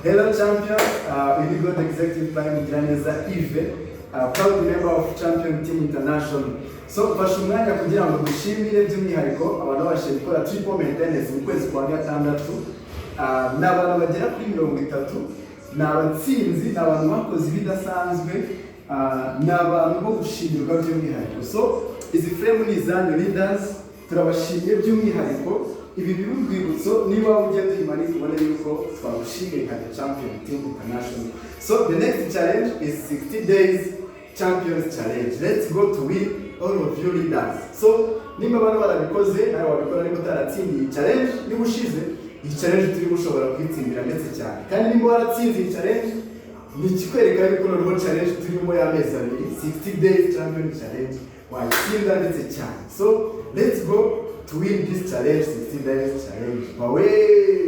Hello champion, we got executive prime Giraneza Yves, proud member of Champion Team International. So fasha umwanya kugira ngo dushimire by'umwihariko abantu babashije gukora triple maintenance mu kwezi kwa gatandatu. N'abantu bagera kuri 30, n'abatsinzi, n'abantu bakoze ibidasanzwe, n'abantu bo gushimirwa by'umwihariko. So izi frame ni izanyu leaders, turabashimiye by'umwihariko. Ibi birurwibutso niba ugenda imanike ubone yuko twagushimiye nka Champion Team International. So the next challenge is 60 days Champions Challenge. Let's go to win all of you leaders. So nimba abantu barabikoze nawe wabikora niba utaratsindiye iyi challenge niba ushize iyi challenge turi gushobora kwitsindira ndetse cyane. Kandi nimba waratsinze iyi challenge ni ikikwereka yuko noneho challenge turimo y'amezi 2 60 days Champion Challenge wayitsinda ndetse cyane. So let's go to win this challenge, 60 days challenge. Away!